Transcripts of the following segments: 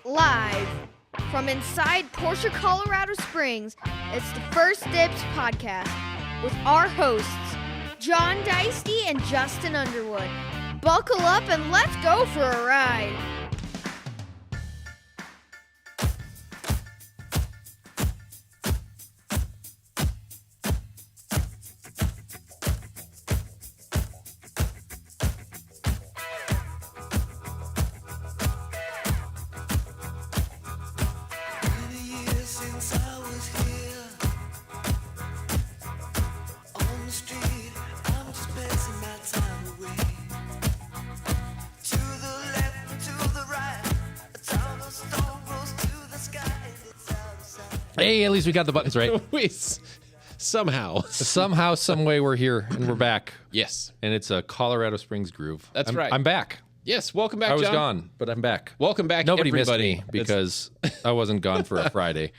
Live from inside Porsche, Colorado Springs, it's the First Dibs podcast with our hosts, John Deisty and Justin Underwood. Buckle up and let's go for a ride. Hey, at least we got the buttons right. Somehow, some way we're here and we're back. yes, And it's a Colorado Springs groove. That's right. I'm back. yes. Welcome back, I was John. gone, but I'm back. Welcome back, Nobody everybody. missed me because I wasn't gone for a Friday.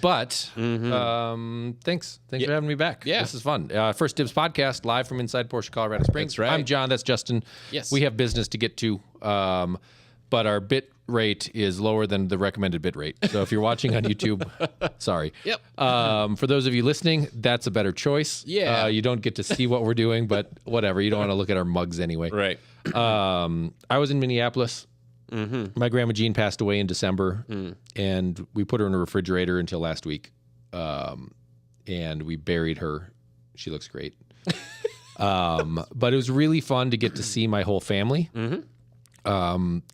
But thanks for having me back. Yeah. This is fun. First Dibs podcast live from inside Porsche, Colorado Springs. That's right. I'm John. That's Justin. Yes. We have business to get to, but our bit rate is lower than the recommended bit rate. So if you're watching on YouTube, sorry. Yep. For those of you listening, that's a better choice. Yeah. You don't get to see what we're doing, but whatever. You don't want to look at our mugs anyway. Right. I was in Minneapolis. My grandma Jean passed away in December, and we put her in a refrigerator until last week. And we buried her. She looks great. But it was really fun to get to see my whole family.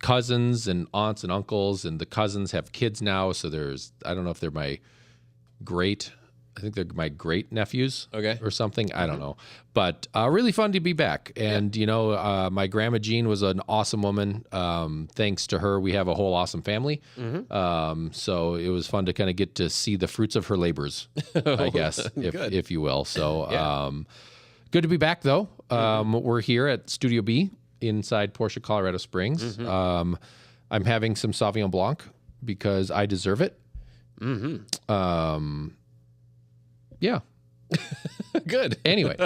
Cousins and aunts and uncles, and the cousins have kids now. So I don't know if they're I think they're my great nephews or something. I don't know, but really fun to be back. And, my grandma Jean was an awesome woman. Thanks to her, we have a whole awesome family. So it was fun to kind of get to see the fruits of her labors, I guess, if you will. So good to be back, though. We're here at Studio B inside Porsche, Colorado Springs. I'm having some Sauvignon Blanc because I deserve it. Yeah. Good. Anyway,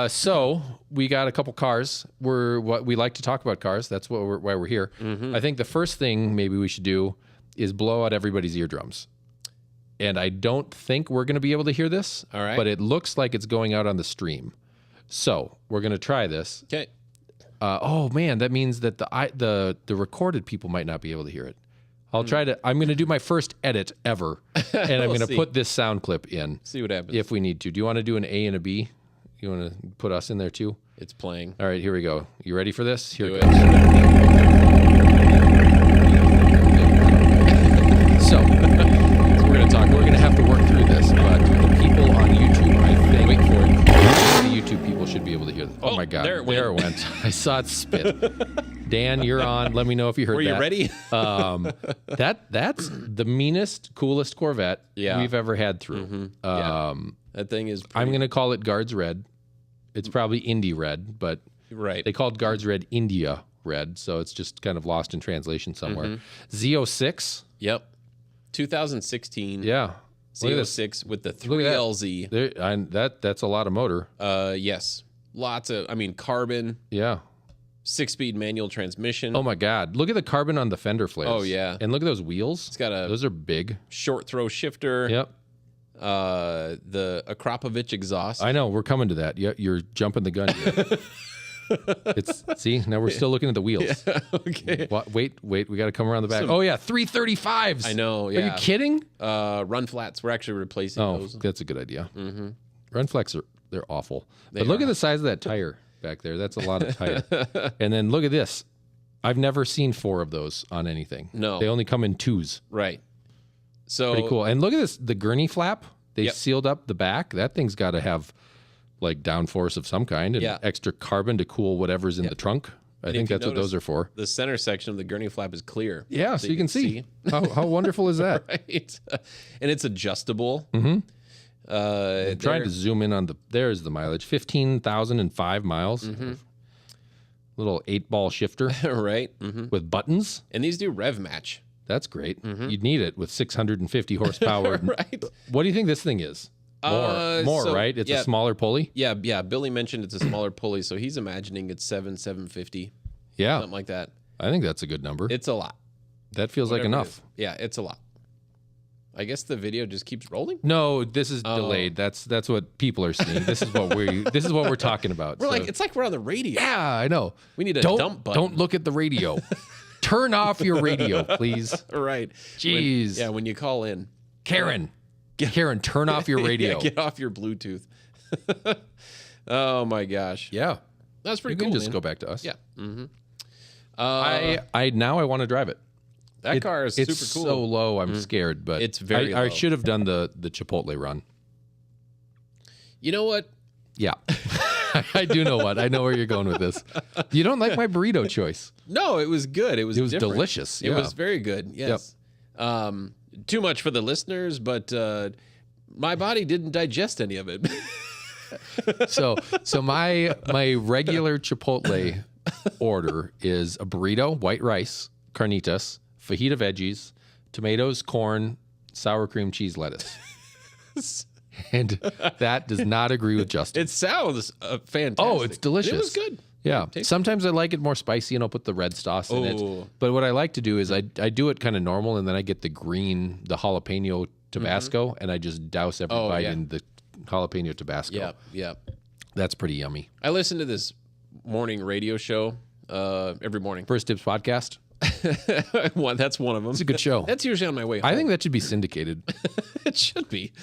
so we got a couple cars. We like to talk about cars. That's why we're here. I think the first thing maybe we should do is blow out everybody's eardrums. And I don't think we're going to be able to hear this. All right. But it looks like it's going out on the stream. So we're going to try this. Okay. Oh man, that means that the recorded people might not be able to hear it. I'm going to do my first edit ever, and I'm going to put this sound clip in. See what happens. If we need to. Do you want to do an A and a B? You want to put us in there too? It's playing. All right, here we go. You ready for this? Here Do it it. goes. So we're going to talk. We're going to have to work through this, but the people on YouTube, I think, wait for it. The YouTube people should be able to hear this. Oh my God, there it went. I saw it spit. Dan, you're on. Let me know if you heard that. Were you ready? That's the meanest, coolest Corvette we've ever had through. That thing is. I'm going to call it Guards Red. It's probably Indy Red, but right. they called Guards Red India Red, so it's just kind of lost in translation somewhere. Z06. Yep. 2016. Yeah. Z06 with the 3LZ. That's a lot of motor. Yes. Lots of, carbon. Yeah. 6-speed manual transmission. Oh my God! Look at the carbon on the fender flares. Oh, yeah. And look at those wheels. It's got those are big. Short throw shifter. Yep. The Akrapovich exhaust. I know. We're coming to that. You're jumping the gun here. See, now we're still looking at the wheels. Yeah, okay. Wait. We got to come around the back. 335s. I know. Yeah. Are you kidding? Run flats. We're actually replacing those. That's a good idea. Run flats they're awful. But look at the size of that tire back there. That's a lot of tire. And then look at this. I've never seen 4 of those on anything. No. They only come in 2s. Right. So pretty cool. And look at this, the gurney flap. They sealed up the back. That thing's got to have like downforce of some kind and extra carbon to cool whatever's in the trunk. I think that's what those are for. The center section of the gurney flap is clear. Yeah, so you can see. How wonderful is that? Right. And it's adjustable. I'm trying to zoom in on there's the mileage. 15,005 miles. Little 8-ball shifter. Right. With buttons. And these do rev match. That's great. You'd need it with 650 horsepower. Right. What do you think this thing is? More, right? It's a smaller pulley? Yeah. Billy mentioned it's a smaller pulley, so he's imagining it's 750. Yeah. Something like that. I think that's a good number. It's a lot. That feels like Whatever it enough. is. Yeah, it's a lot. I guess the video just keeps rolling. No, this is delayed. That's what people are seeing. This is what we're talking about. We're like, it's like we're on the radio. yeah, I know. We need a dump button. Don't look at the radio. Turn off your radio, please. Right. Jeez. When you call in. Karen, turn off your radio. Yeah, get off your Bluetooth. Oh my gosh. Yeah. That's pretty You cool. can just man. go back to us. Yeah. Mm-hmm. I want to drive it. That car is super It's cool. so low, I'm scared, but It's very I low. should have done the Chipotle run. You know what? Yeah. I do know what. I know where you're going with this. You don't like my burrito choice. No, it was good. It was different. Delicious. It Yeah. was very good. Yes. Too much for the listeners, but my body didn't digest any of it. So my regular Chipotle order is a burrito, white rice, carnitas, fajita veggies, tomatoes, corn, sour cream, cheese, lettuce. And that does not agree with Justin. It sounds fantastic. Oh, it's delicious. It was good. Yeah. Sometimes I like it more spicy and I'll put the red sauce in it. Oh. But what I like to do is I do it kind of normal and then I get the jalapeno Tabasco and I just douse every bite in the jalapeno Tabasco. Yep. Yep. That's pretty yummy. I listen to this morning radio show every morning. First Tips podcast. That's one of them. It's a good show. That's usually on my way home. I think that should be syndicated. It should be.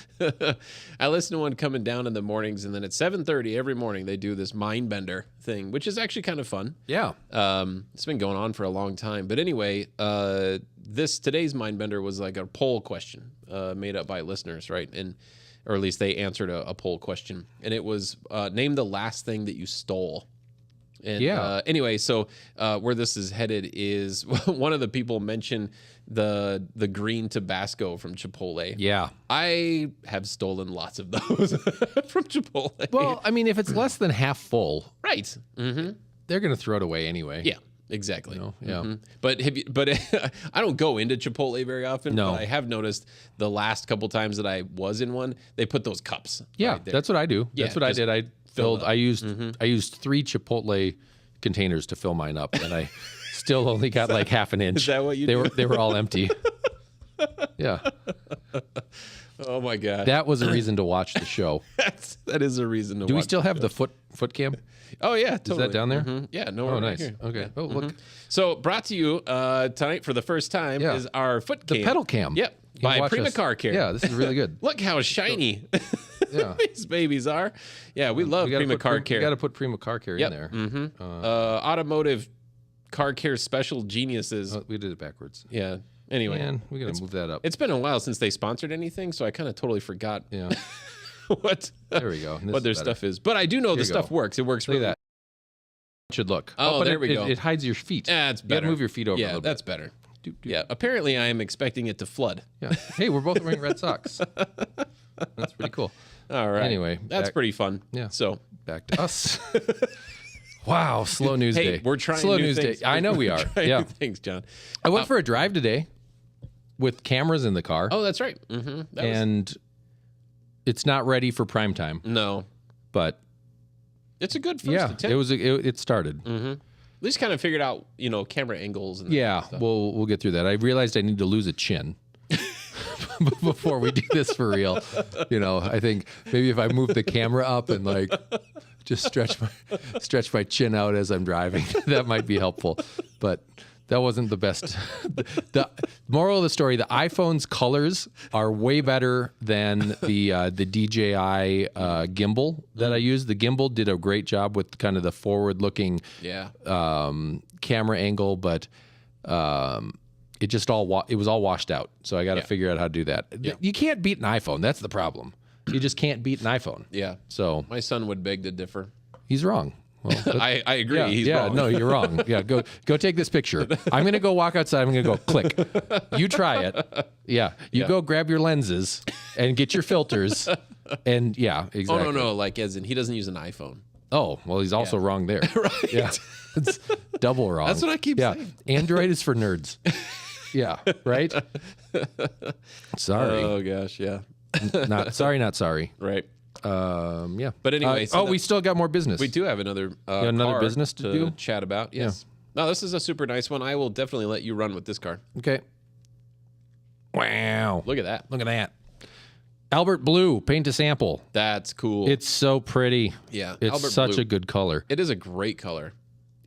I listen to one coming down in the mornings, and then at 7:30 every morning they do this mind bender thing, which is actually kind of fun. Yeah. It's been going on for a long time. But anyway, today's mind bender was like a poll question made up by listeners, right? Or at least they answered a poll question, and it was name the last thing that you stole. And anyway, so where this is headed is one of the people mentioned the green Tabasco from Chipotle. Yeah. I have stolen lots of those from Chipotle. Well, I mean, if it's less than half full, right. Mm-hmm. they're going to throw it away anyway. Yeah, exactly. You know? Yeah. Mhm. But I don't go into Chipotle very often. No. But I have noticed the last couple times that I was in one, they put those cups. Yeah, right there. that's what I do. Yeah, That's what I just did. I filled. up. I used 3 Chipotle containers to fill mine up, and I still only got like half an inch. Is that what you They do? were all empty. Yeah, Oh my god, that was a reason to watch the show. that is a reason to. Do we watch still the have show. the foot cam? Oh yeah, totally. Is that down there? Mhm. Yeah, no. Oh, right nice. here. Okay. Yeah. Oh, look, So brought to you tonight for the first time Yeah. is our foot the cam. pedal cam. Yep, You can by watch Prima us. Car Care. Yeah, this is really good. Look how shiny Yeah. these babies are. Yeah, we love Prima Car Care. You got to put Prima Car Care Yep. in there. Mm-hmm. Automotive car care special geniuses. Oh, we did it backwards. Yeah. Anyway, Man, we got to move that up. it's been a while since they sponsored anything, so I kind of totally forgot Yeah. what There we go. This what their is better. stuff is. But I do know the you stuff go. works. It works Look at really that. Should look. Oh, but there we go. It hides your feet. That's You got better. to move your feet over a Yeah, little that's bit. better. Doop, doop. Yeah. Apparently, I am expecting it to flood. Yeah. Hey, we're both wearing red socks. That's pretty cool. All right. Anyway, that's back- pretty fun. Yeah. So Back to us. Wow, slow news hey, day. we're trying slow new news things. day. I know we We're are. trying Yeah. new things, John. I went for a drive today with cameras in the car, Oh, that's right. Mm-hmm. and it's not ready for prime time, No, but it's a good first yeah, attempt. it started. At least kind of figured out, camera angles. And Yeah, stuff. we'll get through that. I realized I need to lose a chin before we do this for real. I think maybe if I move the camera up and like just stretch my chin out as I'm driving, that might be helpful. But that wasn't the best. The moral of the story: the iPhone's colors are way better than the DJI gimbal that I use. The gimbal did a great job with kind of the forward-looking Yeah. camera angle, but it just it was all washed out. So I got to figure out how to do that. Yeah. You can't beat an iPhone. That's the problem. You just can't beat an iPhone. Yeah. So My son would beg to differ. he's wrong. Well, I agree. yeah, He's yeah, wrong. no, you're wrong. Yeah, go take this picture. I'm gonna go walk outside. I'm gonna go click. You try it. Yeah, you go grab your lenses and get your filters. And yeah, exactly. Oh no, like as in he doesn't use an iPhone. Oh well, he's also wrong there. Right. Yeah, it's double wrong. That's what I keep saying. Android is for nerds. Yeah, right. Sorry, Oh gosh, yeah. not sorry. Right. Yeah, But anyway, so we still got more business. we do have another another car business to do? chat about. Yes. No, this is a super nice one. I will definitely let you run with this car. Okay. Wow. Look at that. Look at that. Albert Blue, paint to sample. That's cool. It's so pretty. Yeah. It's Albert such Blue. a good color. It is a great color.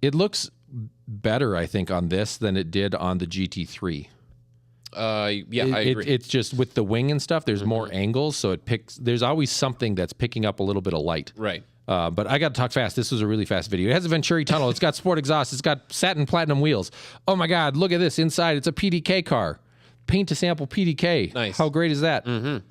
It looks better, I think, on this than it did on the GT3. Yeah, I agree. It's just with the wing and stuff, there's more angles, so there's always something that's picking up a little bit of light. Right. But I got to talk fast. This was a really fast video. It has a Venturi tunnel. It's got sport exhaust. It's got satin platinum wheels. Oh my God, look at this inside. It's a PDK car. Paint to sample PDK. Nice. How great is that? Mm-hmm.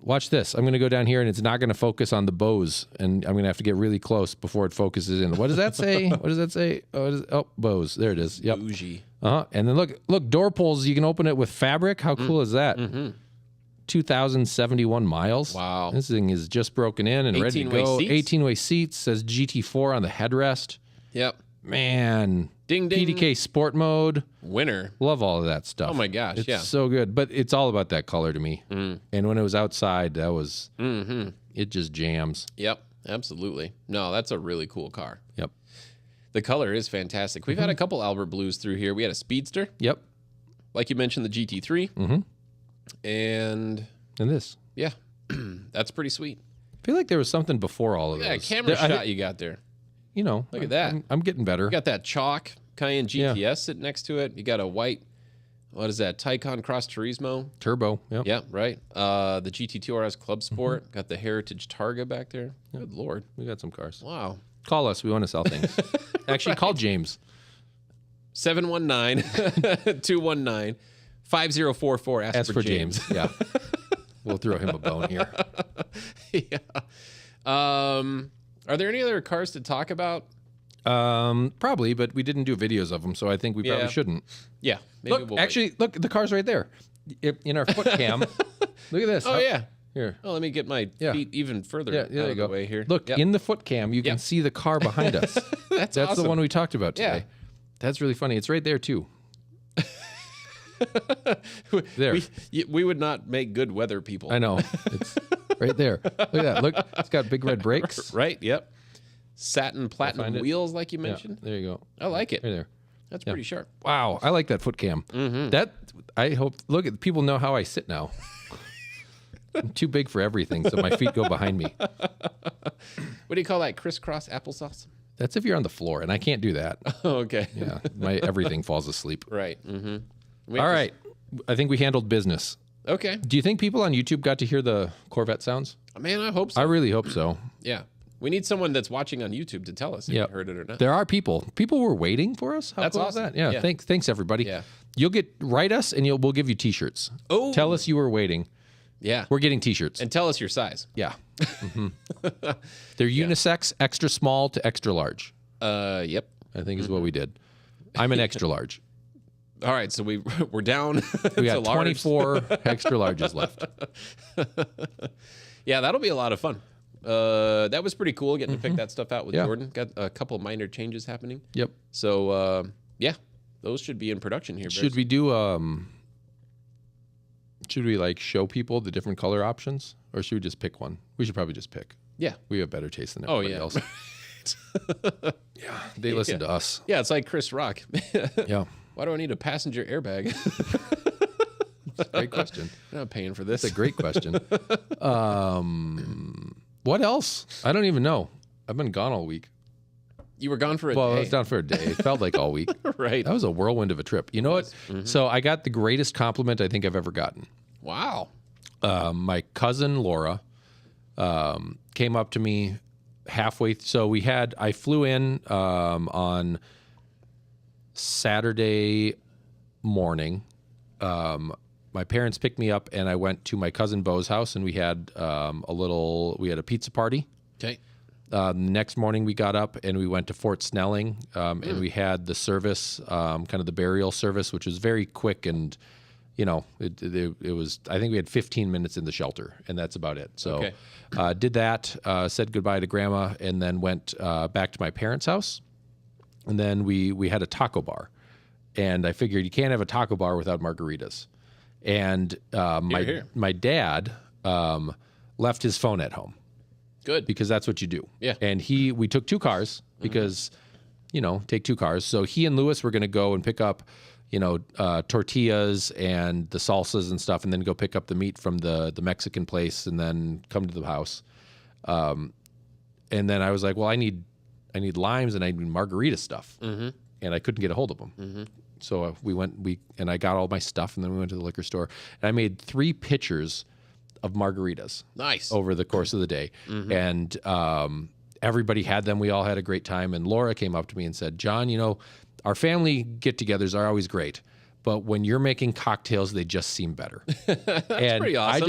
Watch this. I'm going to go down here, and it's not going to focus on the Bose, and I'm going to have to get really close before it focuses in. What does that say? What does that say? Oh, Bose. There it is. Yep. Bougie. And then look, door pulls. You can open it with fabric. How cool is that? 2,071 miles. Wow. This thing is just broken in and ready to 18-way go. seats? 18-way seats. Says GT4 on the headrest. Yep. Man. Ding, ding. PDK sport mode. Winner. Love all of that stuff. Oh my gosh, it's yeah. so good. But it's all about that color to me. And when it was outside, that was, it just jams. Yep. Absolutely. No, that's a really cool car. Yep. The color is fantastic. We've had a couple Albert Blues through here. We had a Speedster. Yep. Like you mentioned, the GT3. And this. yeah, that's pretty sweet. I feel like there was something before all of Yeah, those. camera shot you got there. You know. Look at that. I'm getting better. You got that chalk Cayenne GTS sitting next to it. You got a white, what is that, Taycan Cross Turismo? Turbo. Yep. Yeah, right. The GT2 RS Club Sport. Got the Heritage Targa back there. Good Lord. We got some cars. Wow. Call us. We want to sell things. Actually, call James. 719-219-5044. Ask for James. Yeah. We'll throw him a bone here. Yeah. Are there any other cars to talk about? Probably, but we didn't do videos of them, so I think we probably shouldn't. Yeah. Maybe Look, we'll actually, look, the car's right there. In our foot cam. Look at this. wait. Oh, yeah. Here. Oh, let me get my feet even further Yeah, out there you of go. the way here. Look, Yep. in the foot cam, you can see the car behind us. That's the awesome. one we talked about today. Yeah. That's really funny. It's right there, too. There. We would not make good weather people. I know. It's right there. Look at that. Look, it's got big red brakes. Right? Yep. Satin find platinum it. wheels, like you Yeah, mentioned. there you go. I like it. Right there. That's pretty sharp. Wow, I like that foot cam. That I hope. Look at people know how I sit now. I'm too big for everything, so my feet go behind me. What do you call that? Crisscross applesauce? That's if you're on the floor, and I can't do that. Oh, okay. Yeah, my everything falls asleep. Right. Mm-hmm. All right, I think we handled business. Okay. Do you think people on YouTube got to hear the Corvette sounds? Man, I hope so. I really hope so. Yeah. We need someone that's watching on YouTube to tell us if you heard it or not. There are people. People were waiting for us. How That's cool is awesome. that? Yeah. Yeah. Thanks everybody. Yeah. You'll write us, and we'll give you T-shirts. Oh. Tell us you were waiting. Yeah. We're getting T-shirts. And tell us your size. Yeah. They're unisex, extra small to extra large. Yep. I think is what we did. I'm an extra large. All right, so we're down. We to got large. 24 extra larges left. Yeah, that'll be a lot of fun. That was pretty cool getting to pick that stuff out with Yeah. Jordan. Got a couple minor changes happening. Yep. So yeah, those should be in production here. Should we do should we like show people the different color options, or should we just pick one? We should probably just pick. Yeah. We have better taste than Oh, everybody yeah. else. Yeah, they listen to us. Yeah, it's like Chris Rock. Yeah. Why do I need a passenger airbag? Great question. I'm not paying for this. That's a great question. What else? I don't even know. I've been gone all week. You were gone for a Well, I day. was down for a day. It felt like all week. Right. That was a whirlwind of a trip. You know what? So I got the greatest compliment I think I've ever gotten. Wow. My cousin Laura came up to me halfway. So I flew in on Saturday morning. My parents picked me up, and I went to my cousin Bo's house, and we had a pizza party. Okay. Next morning we got up and we went to Fort Snelling, and we had the service, kind of the burial service, which was very quick, and it was, I think we had 15 minutes in the shelter, and that's about it. So did that, said goodbye to grandma, and then went back to my parents' house, and then we had a taco bar, and I figured you can't have a taco bar without margaritas. And my dad left his phone at home. Good. Because that's what you do. Yeah. And we took two cars because take 2 cars. So he and Lewis were going to go and pick up, tortillas and the salsas and stuff, and then go pick up the meat from the Mexican place, and then come to the house. And then I was like, well, I need limes and I need margarita stuff, and I couldn't get a hold of them. So and I got all my stuff, and then we went to the liquor store, and I made 3 pitchers of margaritas. Nice. Over the course of the day, and everybody had them. We all had a great time, and Laura came up to me and said, John, our family get-togethers are always great, but when you're making cocktails, they just seem better. That's and pretty awesome.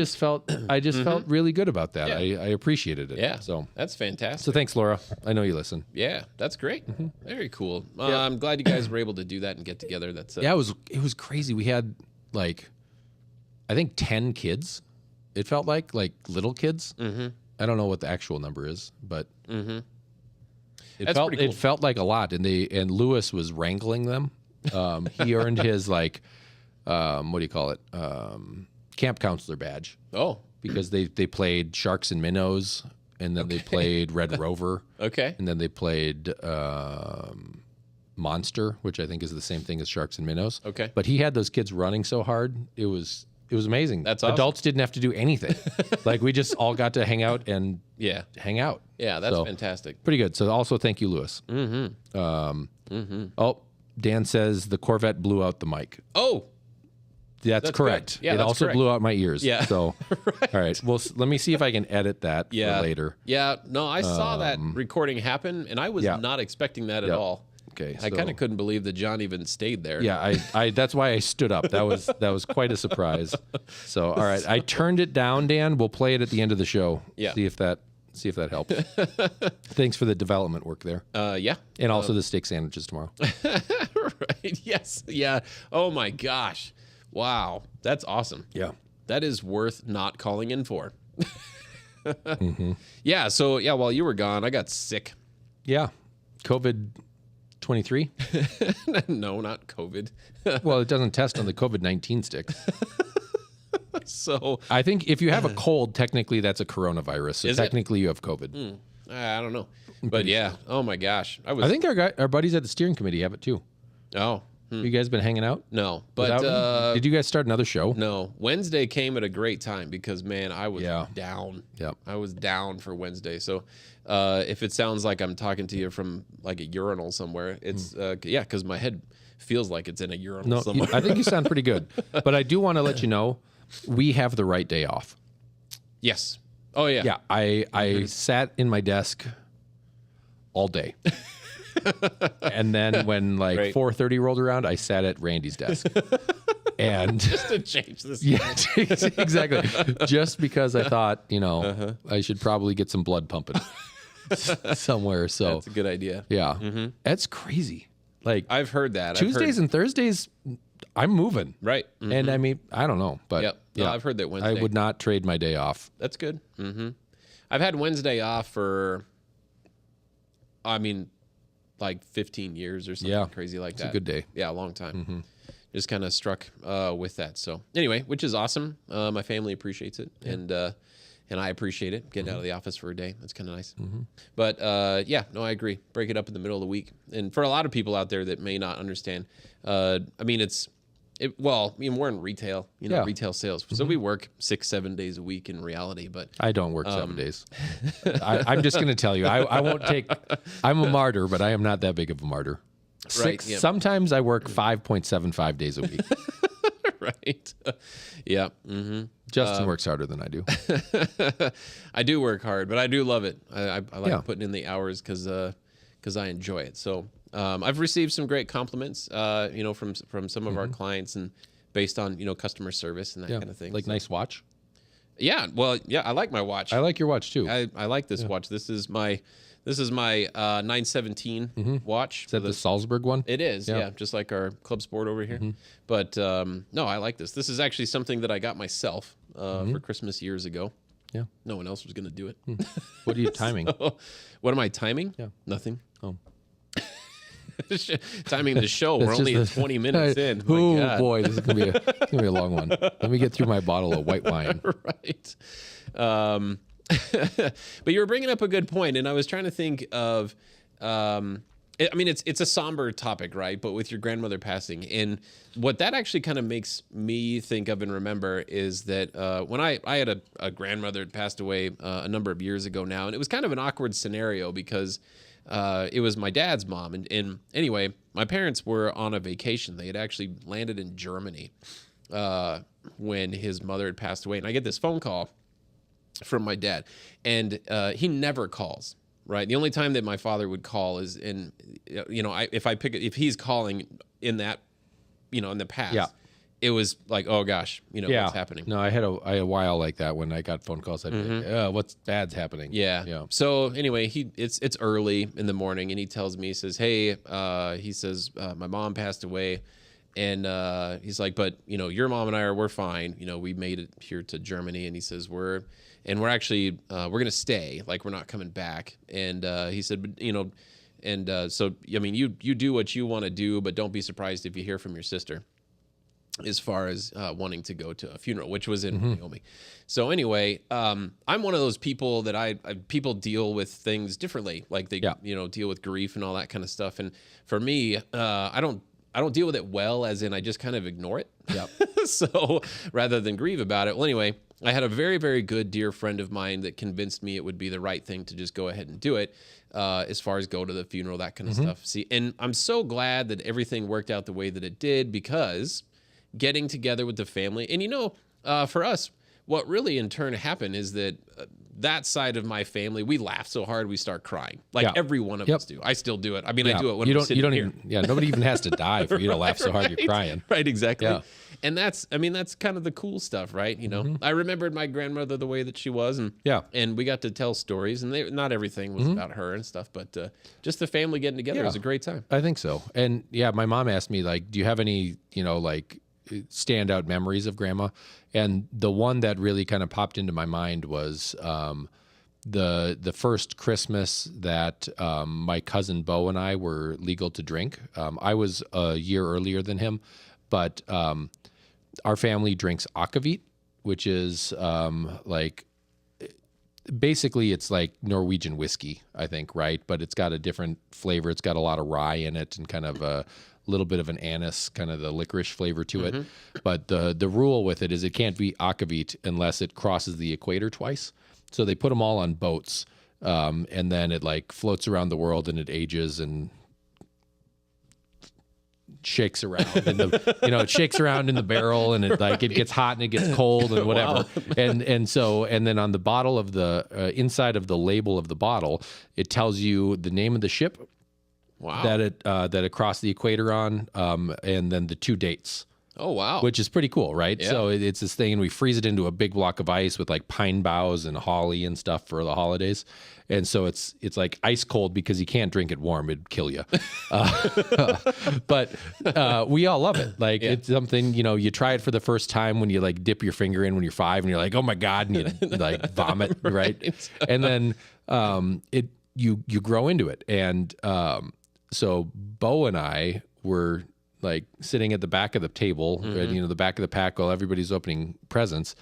I just felt really good about that. Yeah. I appreciated it. Yeah. So that's fantastic. So thanks, Laura. I know you listen. Yeah, that's great. Very cool. I'm glad you guys were able to do that and get together. That's yeah, it was crazy. We had I think 10 kids. It felt like little kids. I don't know what the actual number is, but That's pretty cool. It felt like a lot. And Lewis was wrangling them. He earned his what do you call it? Camp counselor badge. Oh, because they played Sharks and Minnows, and then they played Red Rover. Okay. And then they played Monster, which I think is the same thing as Sharks and Minnows. Okay. But he had those kids running so hard, it was amazing. That's awesome. Adults didn't have to do anything. We just all got to hang out and hang out. Yeah, that's fantastic. Pretty good. So also thank you, Lewis. Oh, Dan says the Corvette blew out the mic. Oh, that's correct. Good. Yeah, it that's also correct. blew out my ears. Yeah. So, Right. All right. Well, let me see if I can edit that for later. Yeah. No, I saw that recording happen, and I was not expecting that at all. Okay. I kind of couldn't believe that John even stayed there. Yeah, I that's why I stood up. That was quite a surprise. So, all right, I turned it down, Dan. We'll play it at the end of the show. Yeah. See if that helps. Thanks for the development work there. Yeah. And also the steak sandwiches tomorrow. Right. Yes. Yeah. Oh my gosh. Wow. That's awesome. Yeah. That is worth not calling in for. Yeah. So yeah, while you were gone, I got sick. Yeah. COVID-23? No, not COVID. Well, it doesn't test on the COVID-19 sticks. So I think if you have a cold, technically that's a coronavirus. So technically you have COVID. I don't know. But yeah. Oh my gosh. I think our buddies at the steering committee have it too. Oh. You guys been hanging out? No. But did you guys start another show? No. Wednesday came at a great time because man, I was down. Yep. I was down for Wednesday. So if it sounds like I'm talking to you from like a urinal somewhere, it's because my head feels like it's in a urinal somewhere. I think you sound pretty good. But I do want to let you know we have the right day off. Yes. Oh yeah. Yeah. I sat in my desk all day. And then when 4:30 rolled around, I sat at Randy's desk. And just to change this. Yeah, exactly. Just because I thought, I should probably get some blood pumping somewhere. So that's a good idea. Yeah. That's crazy. I've heard that. Tuesdays and Thursdays, I'm moving. Right. And I mean, I don't know, but I've heard that Wednesday. I would not trade my day off. That's good. I've had Wednesday off for, 15 years or something crazy like that. It's a good day. Yeah, a long time. Just kind of struck with that. So anyway, which is awesome. My family appreciates it, and I appreciate it. Getting out of the office for a day, that's kind of nice. But I agree. Break it up in the middle of the week. And for a lot of people out there that may not understand, we're in retail, retail sales. So we work 6-7 days a week in reality, but I don't work 7 days. I'm just going to tell you, I won't take, I'm a martyr, but I am not that big of a martyr. Sometimes I work 5.75 days a week. Right. Yeah. Justin works harder than I do. I do work hard, but I do love it. I like putting in the hours because I enjoy it. So I've received some great compliments, from some of our clients, and based on customer service and that kind of thing. Nice watch. Yeah. Well, yeah. I like my watch. I like your watch too. I like this watch. This is my 917 watch. Is that the Salzburg one? It is, just like our Club Sport over here. But no, I like this. This is actually something that I got myself for Christmas years ago. Yeah. No one else was going to do it. What are you timing? What am I timing? Yeah. Nothing. Oh. Timing the show. We're only 20 minutes in. Oh boy, this is gonna be a long one. Let me get through my bottle of white wine. Right. But you were bringing up a good point, and I was trying to think of, and it's a somber topic, right? But with your grandmother passing, and what that actually kind of makes me think of and remember is that when I had a grandmother that passed away a number of years ago now, and it was kind of an awkward scenario because it was my dad's mom, and anyway, my parents were on a vacation. They had actually landed in Germany when his mother had passed away, and I get this phone call from my dad, and he never calls. Right. The only time that my father would call is if he's calling in that, in the past, it was like, oh gosh, what's happening. No, I had a while like that when I got phone calls. I'd be like, what's bad's happening? Yeah. So anyway, it's early in the morning, and he tells me, he says, hey, my mom passed away. And he's like, but your mom and we're fine. We made it here to Germany, and he says we're actually we're gonna stay, like we're not coming back. And he said, but so I mean, you do what you want to do, but don't be surprised if you hear from your sister, as far as wanting to go to a funeral, which was in Wyoming. So anyway, I'm one of those people that people deal with things differently, like they deal with grief and all that kind of stuff. And for me, I don't deal with it well, as in I just kind of ignore it. Yep. So rather than grieve about it. Well, anyway, I had a very, very good dear friend of mine that convinced me it would be the right thing to just go ahead and do it, as far as go to the funeral, that kind of stuff. See, and I'm so glad that everything worked out the way that it did, because getting together with the family, and for us, what really in turn happened is that that side of my family, we laugh so hard we start crying. Like every one of us do. I still do it. I mean, I do it when I'm sitting here. Nobody even has to die for you to laugh so hard you're crying. Right, exactly. Yeah. And that's kind of the cool stuff, right? I remembered my grandmother the way that she was, and we got to tell stories, and not everything was about her and stuff, but just the family getting together was a great time. I think so. And my mom asked me, like, do you have any, standout memories of grandma? And the one that really kind of popped into my mind was the first Christmas that my cousin Bo and I were legal to drink. I was a year earlier than him, but our family drinks akavit, which is basically it's like Norwegian whiskey, I think, right? But it's got a different flavor. It's got a lot of rye in it and kind of a little bit of an anise, kind of the licorice flavor to it. But the rule with it is it can't be akavit unless it crosses the equator twice. So they put them all on boats, and then it like floats around the world, and it ages and shakes around in it shakes around in the barrel, and it gets hot and it gets cold and whatever. Wow. and then on the bottle of the inside of the label of the bottle, it tells you the name of the ship that it crossed the equator on, and then the 2 dates. Oh, wow. Which is pretty cool, right? Yeah. So it's this thing, and we freeze it into a big block of ice with like pine boughs and holly and stuff for the holidays. And so it's like ice cold because you can't drink it warm. It'd kill you. But we all love it. Like it's something, you try it for the first time when you like dip your finger in when you're 5 and you're like, oh my God, and you like vomit, right? And then you grow into it. And so Bo and I were like sitting at the back of the table, the back of the pack while everybody's opening presents,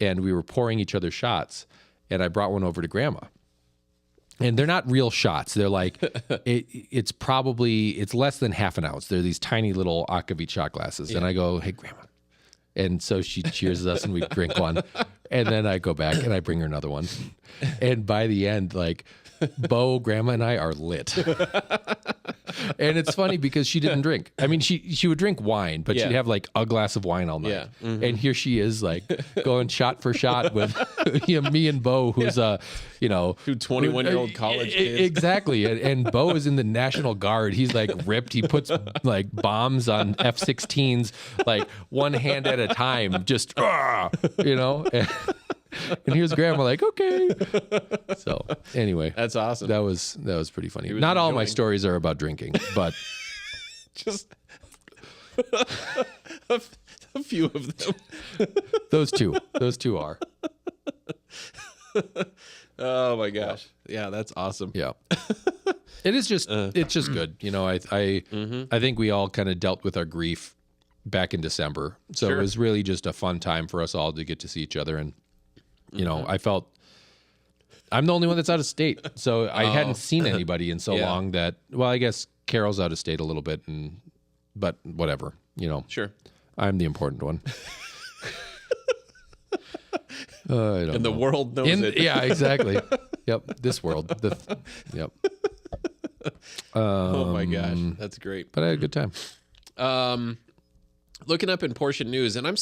and we were pouring each other shots, and I brought one over to Grandma. And they're not real shots. They're like, it's less than half an ounce. They're these tiny little akavit shot glasses. And I go, hey, Grandma. And so she cheers us and we drink one. And then I go back and I bring her another one. And by the end, like, Bo, Grandma, and I are lit. And it's funny because she didn't drink. I mean, she would drink wine, but she'd have like a glass of wine all night. Yeah. Mm-hmm. And here she is, like going shot for shot with me and Bo, who's 21-year-old college kids. Exactly. And Bo is in the National Guard. He's like ripped. He puts like bombs on F-16s, like one hand at a time, just And here's Grandma like, okay. So anyway, that's awesome. That was pretty funny. Not all my stories are about drinking, but just a few of them. Those two are. Oh my gosh. Yeah, that's awesome. Yeah. It is just it's just good. I think we all kind of dealt with our grief back in December. So It was really just a fun time for us all to get to see each other. And I felt I'm the only one that's out of state. So I hadn't seen anybody in so long that, well, I guess Carol's out of state a little bit, but whatever, Sure. I'm the important one. I don't And the know. world knows it. Yeah, exactly. Yep. This world. Yep. Oh my gosh, that's great. But I had a good time. Looking up in Porsche news, and I'm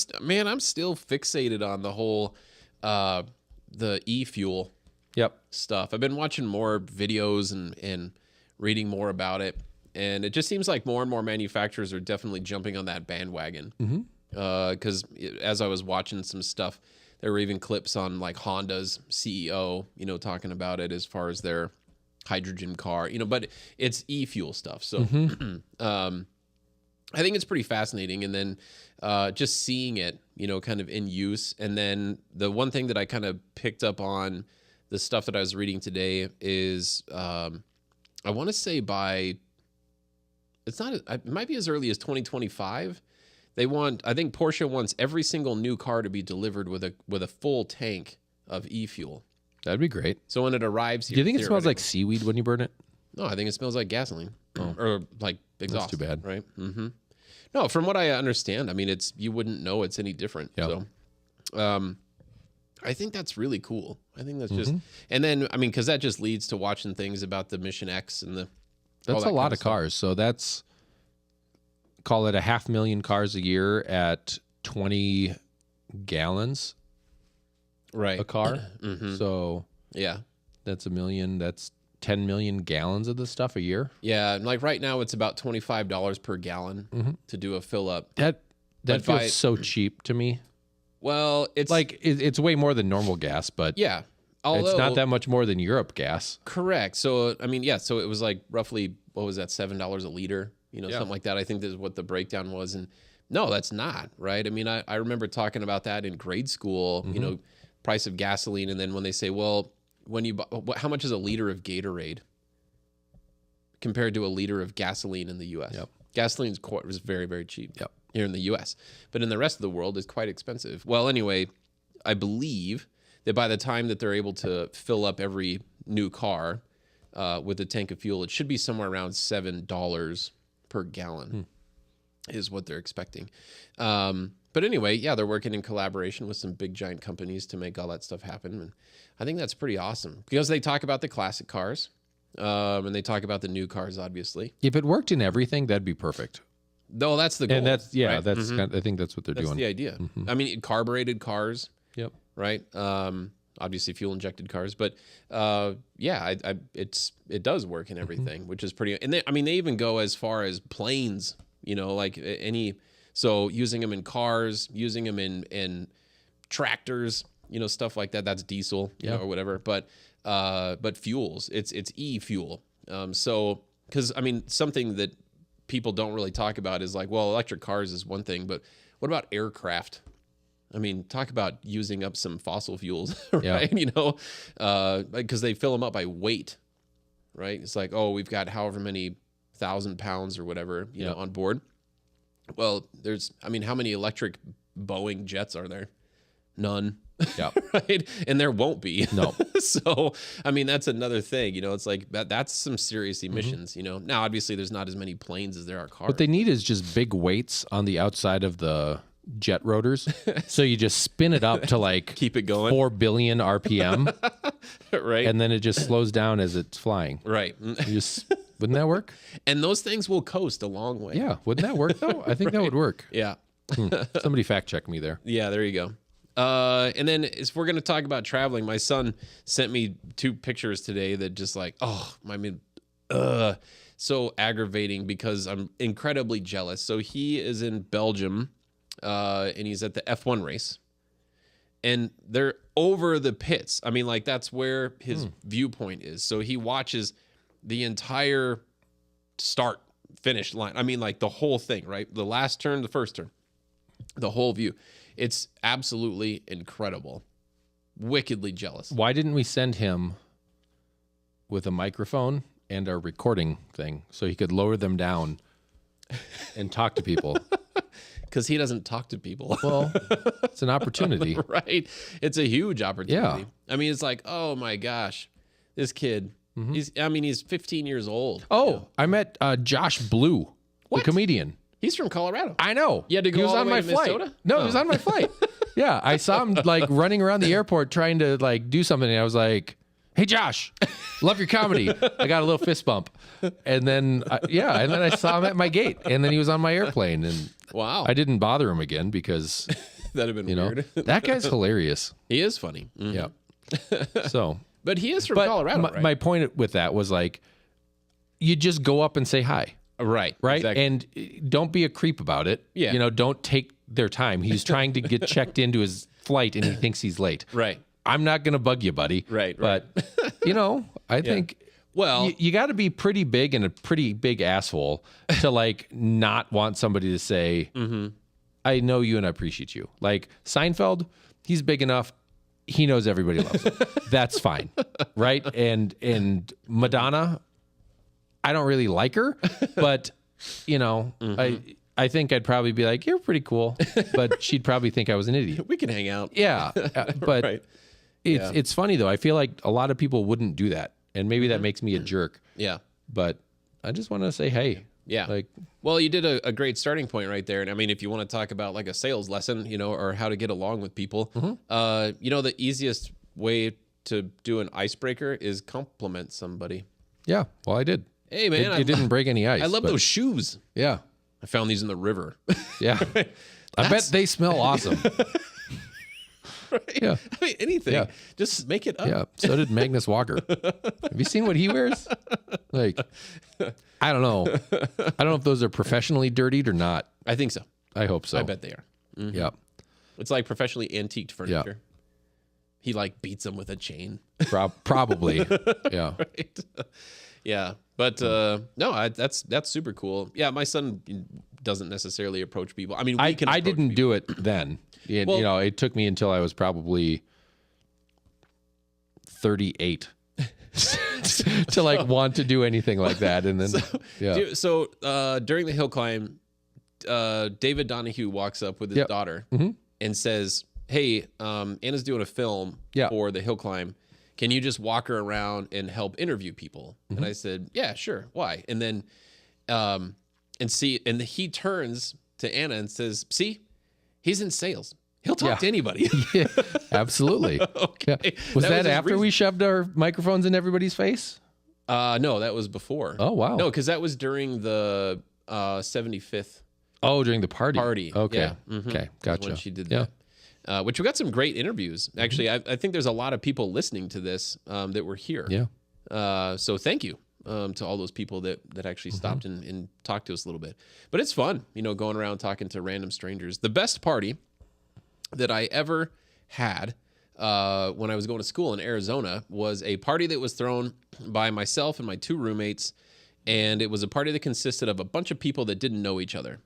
still fixated on the whole the e-fuel Yep. stuff. I've been watching more videos and reading more about it, and it just seems like more and more manufacturers are definitely jumping on that bandwagon. Because as I was watching some stuff, there were even clips on like Honda's CEO, talking about it as far as their hydrogen car, but it's e-fuel stuff. So I think it's pretty fascinating. And then just seeing it, kind of in use. And then the one thing that I kind of picked up on the stuff that I was reading today is I want to say it might be as early as 2025. I think Porsche wants every single new car to be delivered with a full tank of e-fuel. That'd be great. So when it arrives here, Do you think it smells like seaweed when you burn it? No, I think it smells like gasoline or like exhaust. That's too bad. Right? Mm-hmm. No, from what I understand, I mean, you wouldn't know it's any different. Yep. So, I think that's really cool. I think that's just, and then, I mean, because that just leads to watching things about the Mission X and That's a lot of cars. So call it 500,000 cars a year at 20 gallons right a car. So yeah, that's 1 million. That's 10 million gallons of this stuff a year. Yeah, and like right now it's about $25 per gallon to do a fill up. That feels so cheap to me. Well, it's like it's way more than normal gas, but yeah, it's not that much more than Europe gas. Correct. So I mean, yeah. So it was like roughly what was that, $7 a liter? Something like that. I think this is what the breakdown was. And no, that's not right. I mean, I remember talking about that in grade school. Price of gasoline, and then when they say, well, how much is a liter of Gatorade compared to a liter of gasoline in the U.S.? Yep. Gasoline is very, very cheap here in the U.S., but in the rest of the world, it's quite expensive. Well, anyway, I believe that by the time that they're able to fill up every new car with a tank of fuel, it should be somewhere around $7 per gallon is what they're expecting. But anyway, yeah, they're working in collaboration with some big giant companies to make all that stuff happen. And I think that's pretty awesome because they talk about the classic cars and they talk about the new cars, obviously. If it worked in everything, that'd be perfect. No, that's the goal. And that's, yeah, right? that's kind of, I think that's what they're doing. That's the idea. I mean, carbureted cars. Yep. Right. Obviously fuel injected cars, but yeah, it does work in everything, which is pretty, and they even go as far as planes, like so using them in cars, using them in tractors, stuff like that. That's diesel, or whatever. But fuels, it's e-fuel. So, because something that people don't really talk about is like, well, electric cars is one thing, but what about aircraft? Talk about using up some fossil fuels, right? Yeah. Because they fill them up by weight, right? It's like, oh, we've got however many 1,000 pounds or whatever, you know, on board. Well, there's, how many electric Boeing jets are there? None. Yeah. Right. And there won't be. No. So, that's another thing, it's like that's some serious emissions, Now, obviously, there's not as many planes as there are cars. What they need is just big weights on the outside of the jet rotors. So you just spin it up to like keep it going 4 billion RPM. Right. And then it just slows down as it's flying. Right. Wouldn't that work? And those things will coast a long way. Yeah. Wouldn't that work though? I think that would work. Yeah. Somebody fact check me there. Yeah, there you go. And then if we're going to talk about traveling, my son sent me 2 pictures today that just like, so aggravating because I'm incredibly jealous. So he is in Belgium, and he's at the F1 race, and they're over the pits. That's where his viewpoint is. So he watches the entire start finish line. Like the whole thing, right? The last turn, the first turn, the whole view. It's absolutely incredible. Wickedly jealous. Why didn't we send him with a microphone and a recording thing so he could lower them down and talk to people? Because he doesn't talk to people. Well, it's an opportunity. Right. It's a huge opportunity. Yeah. It's like, oh my gosh, this kid, He's 15 years old. Oh, I met Josh Blue, the comedian. He's from Colorado. I know. You had to go he was all on the way my to flight. Minnesota? No, he was on my flight. Yeah, I saw him like running around the airport trying to like do something. And I was like, "Hey, Josh, love your comedy." I got a little fist bump, and then I saw him at my gate, and then he was on my airplane, and Wow. I didn't bother him again because That'd have been weird. that guy's hilarious. He is funny. Mhm. Yeah. So, But he is from but Colorado, right? my point with that was like, you just go up and say hi. Right. Right. Exactly. And don't be a creep about it. Yeah. Don't take their time. He's trying to get checked into his flight and he thinks he's late. Right. I'm not going to bug you, buddy. Right. But, I think, Well, you got to be pretty big and a pretty big asshole to like not want somebody to say, I know you and I appreciate you. Like Seinfeld, he's big enough. He knows everybody loves him. That's fine. Right. And Madonna, I don't really like her, but I think I'd probably be like, you're pretty cool, but she'd probably think I was an idiot. we can hang out. Yeah. But Right. it's funny though. I feel like a lot of people wouldn't do that. And maybe that makes me a jerk, Yeah. but I just want to say, hey, Yeah. like, Well, you did a great starting point right there. And I mean, if you want to talk about like a sales lesson, or how to get along with people, the easiest way to do an icebreaker is compliment somebody. yeah, well, I did. Hey, man, It didn't break any ice. I love but those shoes. Yeah. I found these in the river. Yeah. I bet they smell awesome. Right? Yeah. I mean, anything. Yeah. Just make it up. Yeah. So did Magnus Walker. Have you seen what he wears? Like, I don't know. I don't know if those are professionally dirtied or not. I think so. I hope so. I bet they are. Yeah. It's like professionally antiqued furniture. He like beats them with a chain. Probably. Yeah. Right? Yeah. But no, that's super cool. Yeah, my son doesn't necessarily approach people. I mean, I didn't do it then. Well- It took me until I was probably 38 to like want to do anything like that. And then, So during the hill climb, David Donahue walks up with his Yep. daughter Mm-hmm. and says, "Hey, Anna's doing a film Yeah. for the hill climb. Can you just walk her around and help interview people?" Mm-hmm. And I said, "Yeah, sure. Why?" And then, and he turns to Anna and says, "See, he's in sales. He'll talk Yeah. to anybody." Yeah, absolutely. Okay. Yeah. Was that his after reason. we shoved our microphones in everybody's face? No, that was before. Oh, wow. No, because that was during the 75th Oh, during the party. Okay. Yeah. Mhm. Okay. Gotcha. when she did Yeah. that. Which we got some great interviews. Actually, I think there's a lot of people listening to this that were here. Yeah. So thank you to all those people that actually stopped and talked to us a little bit. But it's fun, going around talking to random strangers. The best party that I ever had when I was going to school in Arizona was a party that was thrown by myself and my two roommates. And it was a party that consisted of a bunch of people that didn't know each other.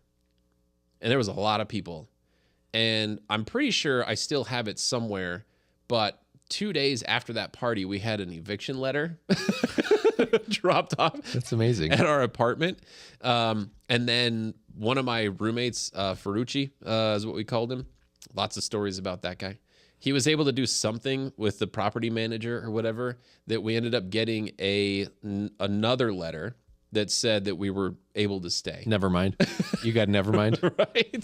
And there was a lot of people. And I'm pretty sure I still have it somewhere. But 2 days after that party, we had an eviction letter dropped off That's amazing. at our apartment. And then one of my roommates, Ferrucci, is what we called him. Lots of stories about that guy. He was able to do something with the property manager or whatever that we ended up getting another letter that said that we were able to stay. Never mind. You got never mind. Right?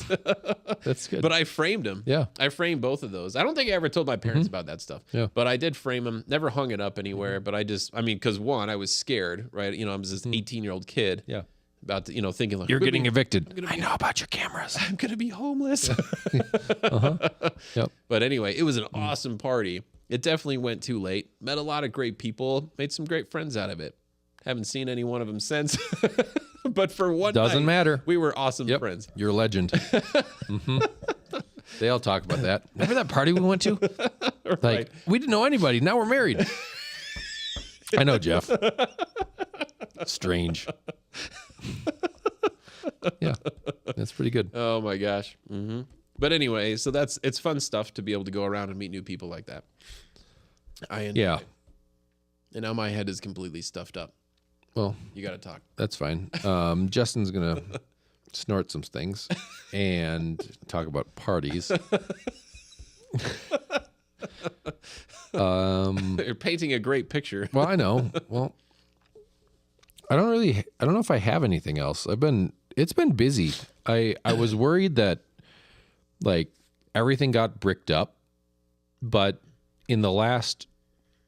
That's good. But I framed him. Yeah. I framed both of those. I don't think I ever told my parents about that stuff. Yeah. But I did frame them. Never hung it up anywhere. But because one, I was scared, right? I was this 18-year-old kid. Yeah. About to, thinking like You're "I'm getting gonna evicted. I know about your cameras. I'm gonna be homeless. Yep. But anyway, it was an awesome party. It definitely went too late. Met a lot of great people. Made some great friends out of it. Haven't seen any one of them since. But for one Doesn't night, matter. we were awesome Yep. friends. You're a legend. They all talk about that. Remember that party we went to? Like, Right. we didn't know anybody. Now we're married. I know, Jeff. Strange. Yeah, that's pretty good. Oh my gosh. But anyway, so it's fun stuff to be able to go around and meet new people like that. I enjoy Yeah. it. And now my head is completely stuffed up. Well, You got to talk. that's fine. Justin's going to snort some things and talk about parties. You're painting a great picture. Well, I know. Well, I don't know if I have anything else. It's been busy. I was worried that like everything got bricked up, but in the last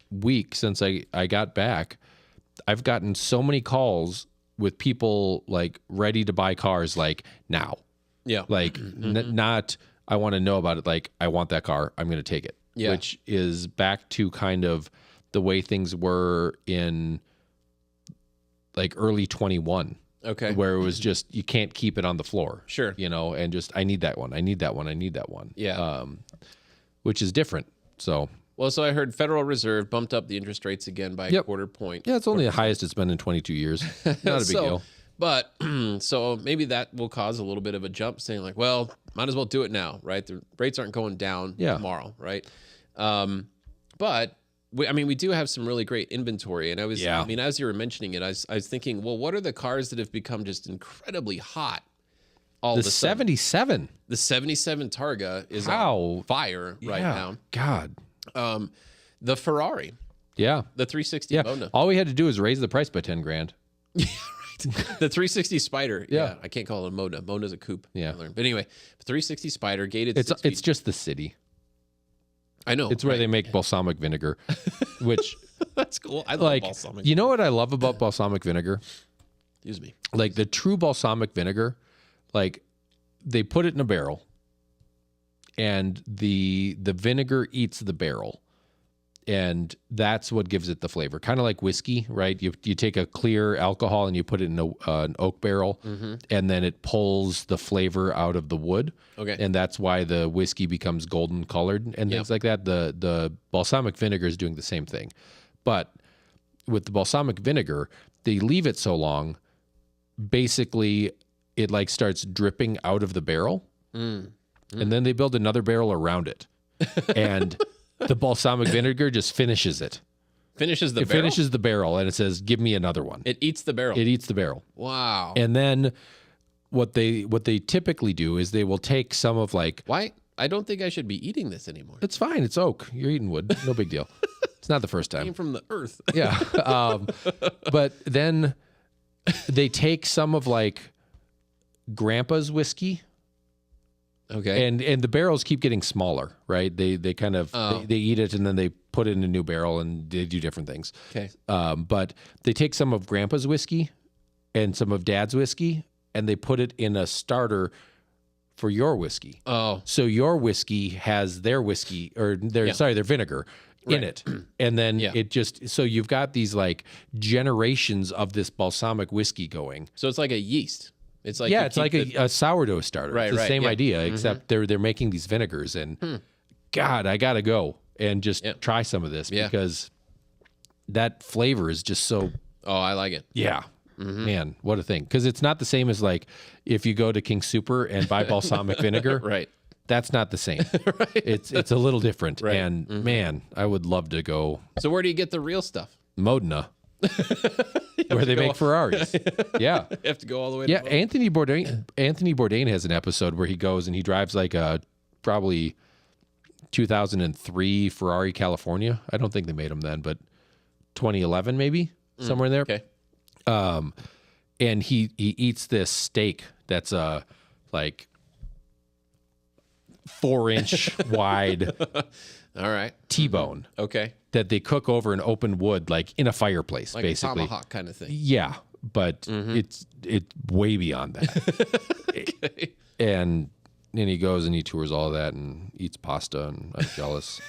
week since I got back, I've gotten so many calls with people like ready to buy cars like now. Yeah. Like not I want to know about it, like I want that car, I'm going to take it. Yeah. Which is back to kind of the way things were in like early 21. Okay. Where it was just you can't keep it on the floor. Sure. You know, and just I need that one. I need that one. I need that one. Yeah. Which is different. So So I heard Federal Reserve bumped up the interest rates again by a quarter point. yeah, it's only the highest it's been in 22 years. Not a big deal. But so maybe that will cause a little bit of a jump, saying like, well, might as well do it now, right? The rates aren't going down tomorrow, right? But we do have some really great inventory, and I mean, as you were mentioning it, I was thinking, well, what are the cars that have become just incredibly hot? The 77. The 77 Targa is on fire right now. God. The Ferrari. Yeah. The 360 Mona. All we had to do is raise the price by 10 grand. The 360 Spider. Yeah. I can't call it a Mona. Mona's a coupe. Yeah. But anyway, 360 Spider, gated. It's just the city. I know. It's where they make balsamic vinegar, which that's cool. I love balsamic. You know what I love about balsamic vinegar? Excuse me. Like the true balsamic vinegar, like they put it in a barrel and the vinegar eats the barrel. And that's what gives it the flavor. Kind of like whiskey, right? You take a clear alcohol and you put it in an oak barrel, and then it pulls the flavor out of the wood. Okay. And that's why the whiskey becomes golden colored and things like that. The balsamic vinegar is doing the same thing. But with the balsamic vinegar, they leave it so long, basically it like starts dripping out of the barrel. And then they build another barrel around it. And the balsamic vinegar just finishes it. Finishes the barrel? It finishes the barrel, and it says, give me another one. It eats the barrel? It eats the barrel. Wow. And then what they typically do is they will take some of like... Why? I don't think I should be eating this anymore. It's fine. It's oak. You're eating wood. No big deal. It's not the first time. It came from the earth. Yeah. But then they take some of like Grandpa's whiskey. Okay. And the barrels keep getting smaller, right? They kind of they eat it and then they put it in a new barrel and they do different things. Okay. But they take some of Grandpa's whiskey and some of Dad's whiskey and they put it in a starter for your whiskey. Oh. So your whiskey has their whiskey or their vinegar in it. And then it just so you've got these like generations of this balsamic whiskey going. So it's like a yeast. It's like it's like a sourdough starter. Right, it's the same idea, Mm-hmm. except they're making these vinegars. And God, I gotta go and just try some of this because that flavor is just so. Oh, I like it. Yeah, man, what a thing! Because it's not the same as like if you go to King Super and buy balsamic vinegar. Right. That's not the same. Right. It's a little different. Right. And man, I would love to go. So where do you get the real stuff? Modena. Where they make Ferraris. Yeah. You have to go all the way Yeah, to Anthony Bourdain has an episode where he goes and he drives like a probably 2003 Ferrari California. I don't think they made them then, but 2011 maybe, somewhere in there. Okay. And he eats this steak that's like 4-inch wide All right. T-bone. Okay. That they cook over an open wood, like in a fireplace, Like basically. a tomahawk kind of thing. Yeah, but it's way beyond that. Okay. And then he goes and he tours all of that and eats pasta, and I'm jealous.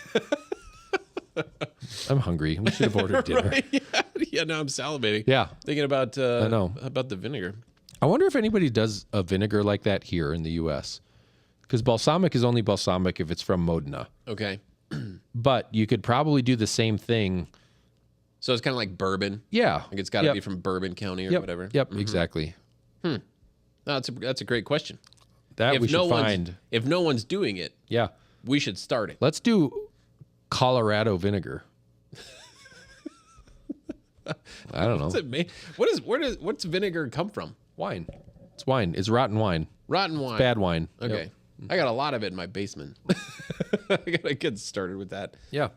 I'm hungry. We should have ordered dinner. Right? Yeah, now I'm salivating. Yeah. Thinking about I know. about the vinegar. I wonder if anybody does a vinegar like that here in the U.S. Because balsamic is only balsamic if it's from Modena. Okay. But you could probably do the same thing. So it's kind of like bourbon. Yeah. Like it's got to be from Bourbon County or whatever. Yep, exactly. No, that's a great question. That we should find. If no one's doing it, Yeah. we should start it. Let's do Colorado vinegar. I don't know. What's vinegar come from? Wine. It's wine. It's rotten wine. Rotten wine. Bad wine. Okay. Yep. I got a lot of it in my basement. I gotta get started with that. Yeah.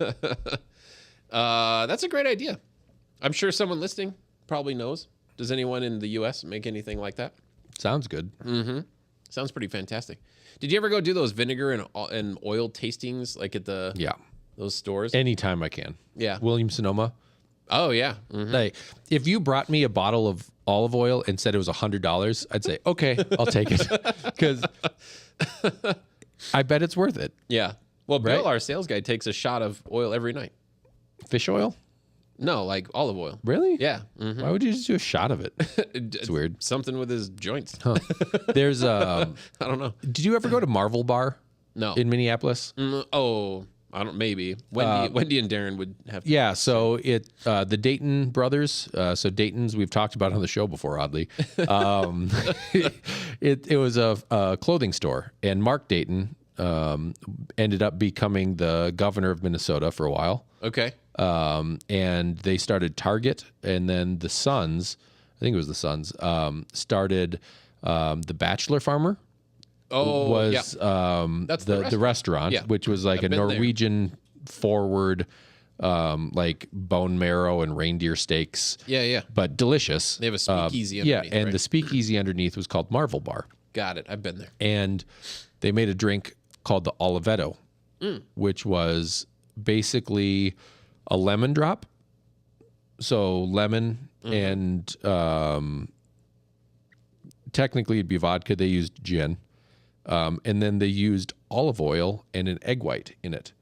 That's a great idea. I'm sure someone listening probably knows. Does anyone in the U.S. make anything like that? Sounds good. Mm-hmm. Sounds pretty fantastic. Did you ever go do those vinegar and oil tastings like at those stores? Anytime I can. Yeah. Williams-Sonoma. Oh, yeah. Mm-hmm. Like, if you brought me a bottle of olive oil and said it was $100, I'd say, okay, I'll take it. Because I bet it's worth it. Yeah. Well, Bill, Right? our sales guy, takes a shot of oil every night. Fish oil? No, like olive oil. Really? Yeah. Mm-hmm. Why would you just do a shot of it? It's weird. Something with his joints. Huh. There's I don't know. Did you ever go to Marvel Bar No. in Minneapolis? I don't. Maybe Wendy and Darren would have. Yeah, so the Dayton brothers. So Dayton's we've talked about on the show before. Oddly, it was a clothing store, and Mark Dayton ended up becoming the governor of Minnesota for a while. Okay. And they started Target, and then the Sons, I think it was the Sons, started the Bachelor Farmer. Oh, was yeah. That's the restaurant, Yeah. which was like I've a been there. Norwegian forward, like bone marrow and reindeer steaks. Yeah, yeah. But delicious. They have a speakeasy Yeah, underneath, and right? the speakeasy underneath was called Marvel Bar. Got it. I've been there. And they made a drink called the Olivetto, which was basically a lemon drop. So lemon and technically it'd be vodka. They used gin. And then they used olive oil and an egg white in it.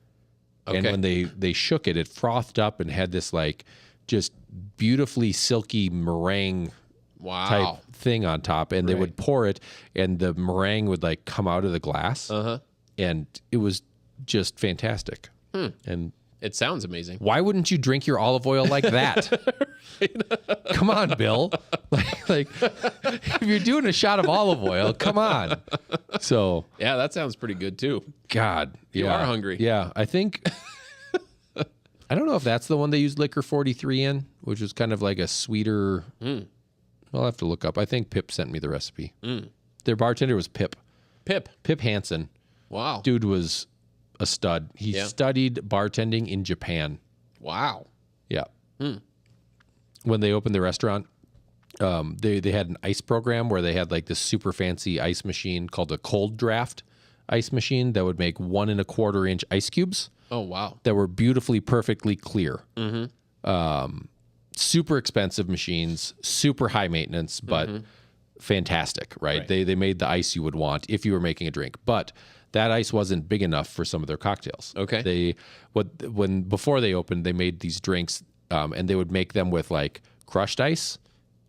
And Okay. when they shook it, it frothed up and had this like just beautifully silky meringue Wow. type thing on top. And they Right. would pour it and the meringue would like come out of the glass. Uh-huh. And it was just fantastic. And It sounds amazing. why wouldn't you drink your olive oil like that? Come on, Bill. Like, if you're doing a shot of olive oil, come on. So, Yeah, that sounds pretty good too. God, You yeah. are hungry. Yeah, I think. I don't know if that's the one they used Liquor 43 in, which was kind of like a sweeter. I'll have to look up. I think Pip sent me the recipe. Their bartender was Pip Pip. Hansen. Wow. Dude was a stud. He Yeah. studied bartending in Japan. Wow. Yeah. When they opened the restaurant, they had an ice program where they had like this super fancy ice machine called a cold draft ice machine that would make 1 1/4 inch ice cubes Oh, wow. that were beautifully, perfectly clear. Super expensive machines, super high maintenance, but fantastic, right? Right. They made the ice you would want if you were making a drink, but that ice wasn't big enough for some of their cocktails. Okay. Before they opened, they made these drinks, and they would make them with like crushed ice,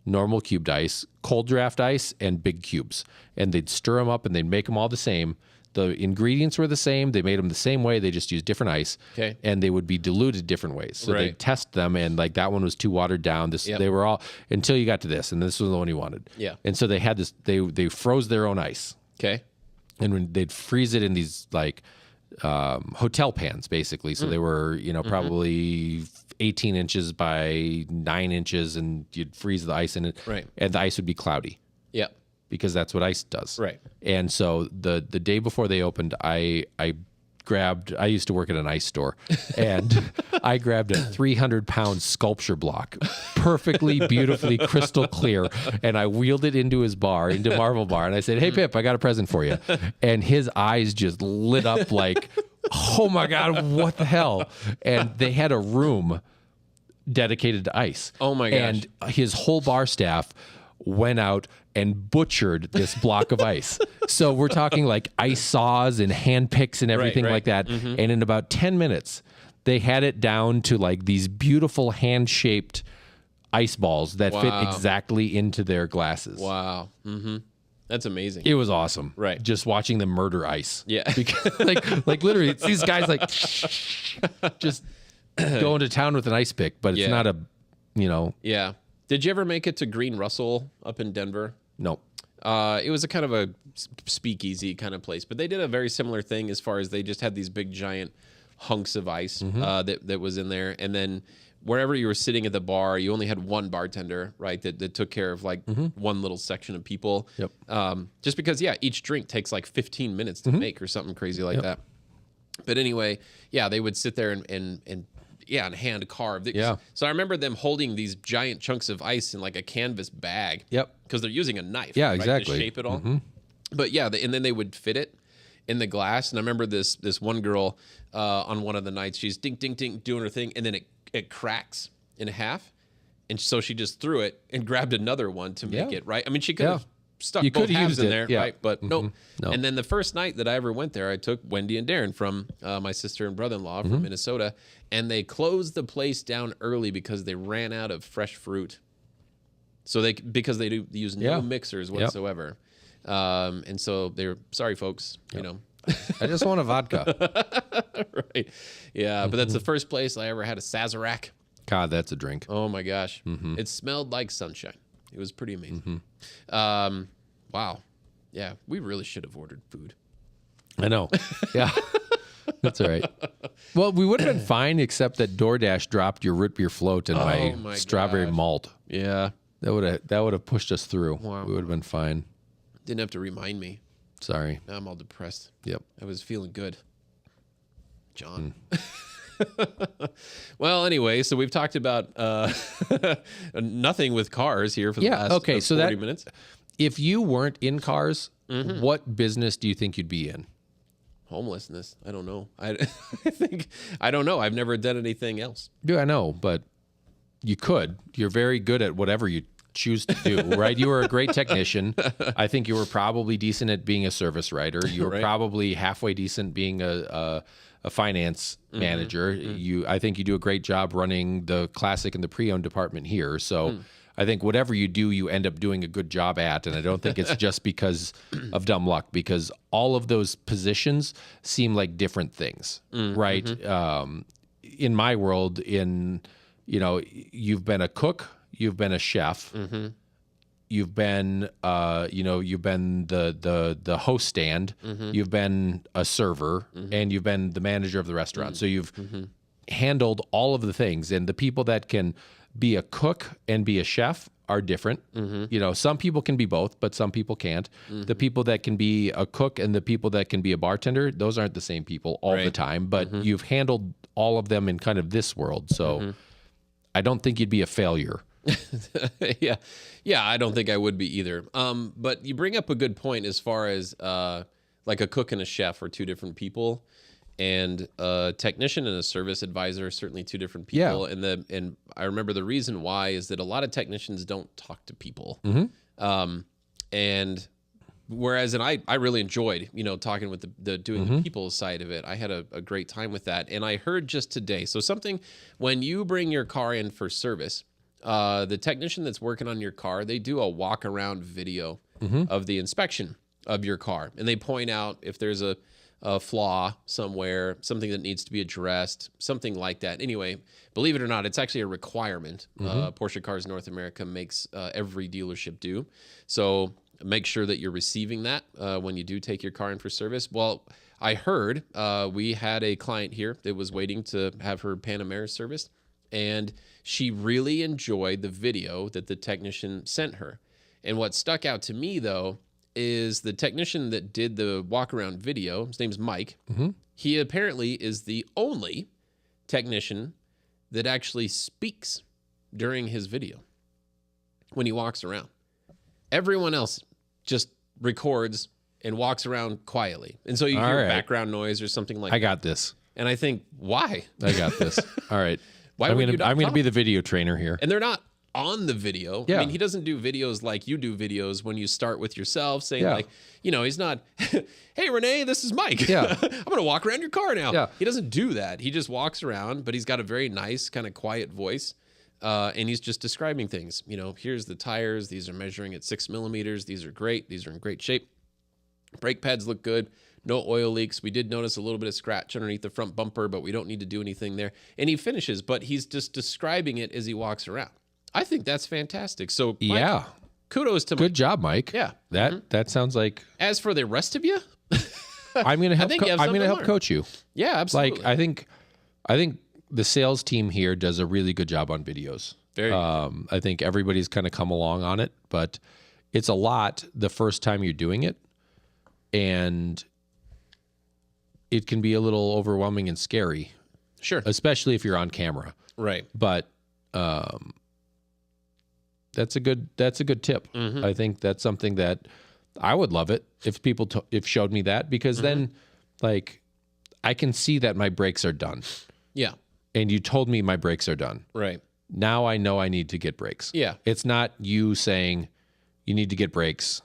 normal cubed ice, cold draft ice, and big cubes, and they'd stir them up and they'd make them all the same. The ingredients were the same. They made them the same way. They just used different ice. Okay. And they would be diluted different ways. So they'd Right. test them, and like that one was too watered down. Yep. They were all until you got to this, and this was the one you wanted. Yeah. And so they had this. They froze their own ice, Okay. and when they'd freeze it in these like hotel pans, basically. So they were probably 18 inches by 9 inches, and you'd freeze the ice in it. Right. And the ice would be cloudy, Yeah. because that's what ice does. Right. And so the day before they opened, I used to work at an ice store, and I grabbed a 300-pound sculpture block, perfectly, beautifully crystal clear, and I wheeled it into his bar, into Marvel Bar, and I said, "Hey, Pip, I got a present for you." And his eyes just lit up like, "Oh my God, what the hell?" And they had a room dedicated to ice. Oh my gosh. And his whole bar staff went out and butchered this block of ice. So we're talking like ice saws and hand picks and everything right. like that. And in about 10 minutes, they had it down to like these beautiful hand-shaped ice balls that fit Wow. exactly into their glasses. Wow. Mm-hmm. That's amazing. It was awesome. Right. Just watching them murder ice. Yeah. Because, like literally, it's these guys like just going to town with an ice pick, but it's Yeah. not a, Yeah. Did you ever make it to Green Russell up in Denver? no. It was a kind of a speakeasy kind of place, but they did a very similar thing as far as they just had these big giant hunks of ice that was in there, and then wherever you were sitting at the bar, you only had one bartender, right? That took care of like one little section of people. Yep. Just because, each drink takes like 15 minutes to make or something crazy like that. But anyway, they would sit there and Yeah, and hand carved. Yeah. So I remember them holding these giant chunks of ice in like a canvas bag. Yep. Because they're using a knife. Yeah, right, exactly. To shape it all. But yeah, and then they would fit it in the glass. And I remember this one girl on one of the nights, she's ding, ding, ding, doing her thing. And then it cracks in half. And so she just threw it and grabbed another one to make it, right? I mean, she could have stuck both halves in there, right? But nope. No. And then the first night that I ever went there, I took Wendy and Darren from my sister and brother-in-law from Minnesota, and they closed the place down early because they ran out of fresh fruit. So because they use no mixers whatsoever. And so they're sorry, folks, you know. I just want a vodka. Right. Yeah, but that's the first place I ever had a Sazerac. God, that's a drink. Oh my gosh. It smelled like sunshine. It was pretty amazing. Wow. Yeah, we really should have ordered food. I know. Yeah. That's all right. Well, we would have been fine except that DoorDash dropped your root beer float in my strawberry malt. Yeah. That would have pushed us through. Wow. We would have been fine. Didn't have to remind me. Sorry. Now I'm all depressed. Yep. I was feeling good. John. Well, anyway, so we've talked about nothing with cars here for the last 40 minutes. If you weren't in cars, what business do you think you'd be in? Homelessness. I don't know. I don't know. I've never done anything else. Yeah, I know, but you could. You're very good at whatever you choose to do, right? You were a great technician. I think you were probably decent at being a service writer. You were probably halfway decent being a finance manager. I think you do a great job running the classic and the pre-owned department here. So I think whatever you do, you end up doing a good job at. And I don't think it's just because of dumb luck, because all of those positions seem like different things, right? In my world, you've been a cook, you've been a chef, you've been, you've been the host stand, you've been a server, and you've been the manager of the restaurant. So you've handled all of the things, and the people that can be a cook and be a chef are different. Some people can be both, but some people can't. The people that can be a cook and the people that can be a bartender, those aren't the same people all the time, but you've handled all of them in kind of this world. So I don't think you'd be a failure. Yeah, I don't think I would be either. But you bring up a good point as far as like a cook and a chef are two different people, and a technician and a service advisor are certainly two different people. Yeah. And I remember the reason why is that a lot of technicians don't talk to people. And whereas, and I really enjoyed, talking with the doing the people side of it. I had a great time with that. And I heard just today, so something, when you bring your car in for service, the technician that's working on your car, they do a walk around video of the inspection of your car. And they point out if there's a flaw somewhere, something that needs to be addressed, something like that. Anyway, believe it or not, it's actually a requirement. Porsche Cars North America makes every dealership do. So make sure that you're receiving that when you do take your car in for service. Well, I heard we had a client here that was waiting to have her Panamera serviced, and she really enjoyed the video that the technician sent her. And what stuck out to me, though, is the technician that did the walk-around video. His name's Mike. He apparently is the only technician that actually speaks during his video when he walks around. Everyone else just records and walks around quietly. And so you hear background noise or something like that. I got this. And I think, why? I got this. All right. I'm going to be the video trainer here. And they're not on the video. Yeah. I mean, he doesn't do videos like you do videos when you start with yourself saying he's not, hey, Renee, this is Mike. Yeah. I'm going to walk around your car now. Yeah. He doesn't do that. He just walks around, but he's got a very nice kind of quiet voice. And he's just describing things. Here's the tires. These are measuring at 6 millimeters. These are great. These are in great shape. Brake pads look good. No oil leaks. We did notice a little bit of scratch underneath the front bumper, but we don't need to do anything there. And he finishes, but he's just describing it as he walks around. I think that's fantastic. So, Mike, kudos to Mike. Good job, Mike. Yeah. That sounds like. As for the rest of you, I'm going to help. I'm going to help coach you. Yeah, absolutely. Like I think the sales team here does a really good job on videos. Very good. I think everybody's kind of come along on it, but it's a lot the first time you're doing it, and it can be a little overwhelming and scary. Sure. Especially if you're on camera. Right. But that's a good tip. I think that's something that I would love it if people if showed me that, because then like I can see that my brakes are done. Yeah. And you told me my brakes are done. Right. Now I know I need to get brakes. Yeah. It's not you saying you need to get brakes.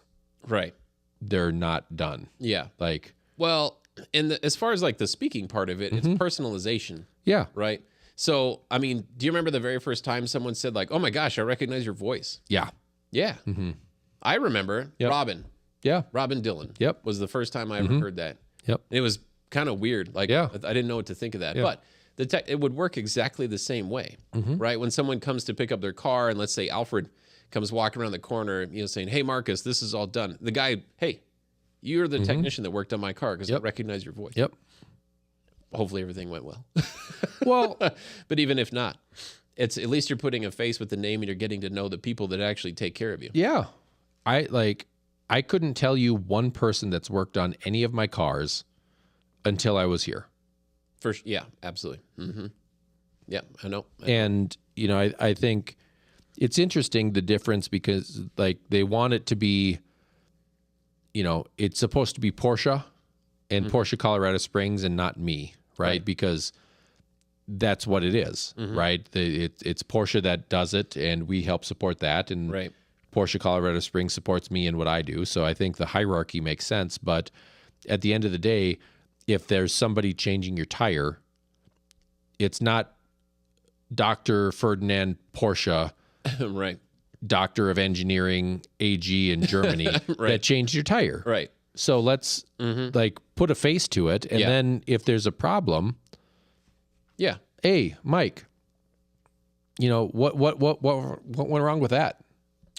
Right. They're not done. Yeah. Like, well, and as far as like the speaking part of it, it's personalization. yeah. Right. So, I mean, do you remember the very first time someone said like, "Oh my gosh, I recognize your voice"? Yeah. Yeah. I remember Robin. Yeah. Robin Dillon. Yep. Was the first time I ever heard that. Yep. It was kind of weird. Like, Yeah. I didn't know what to think of that. Yeah. But it would work exactly the same way, right? When someone comes to pick up their car, and let's say Alfred comes walking around the corner, saying, "Hey, Marcus, this is all done." The guy, "Hey, you're the technician that worked on my car because I recognize your voice." Yep. Hopefully everything went well. Well, But even if not, it's at least you're putting a face with the name, and you're getting to know the people that actually take care of you. yeah. I couldn't tell you one person that's worked on any of my cars until I was here. Yeah, absolutely. Yeah, I know. And, I think it's interesting, the difference, because like they want it to be, it's supposed to be Porsche and Porsche Colorado Springs and not me, right? Because that's what it is, right? It's Porsche that does it, and we help support that. And Right. Porsche Colorado Springs supports me in what I do. So I think the hierarchy makes sense. But at the end of the day, if there's somebody changing your tire, it's not Dr. Ferdinand Porsche, Right. Doctor of Engineering AG in Germany, that changed your tire. Right. So let's like put a face to it. And then if there's a problem, Yeah. hey, Mike, what went wrong with that?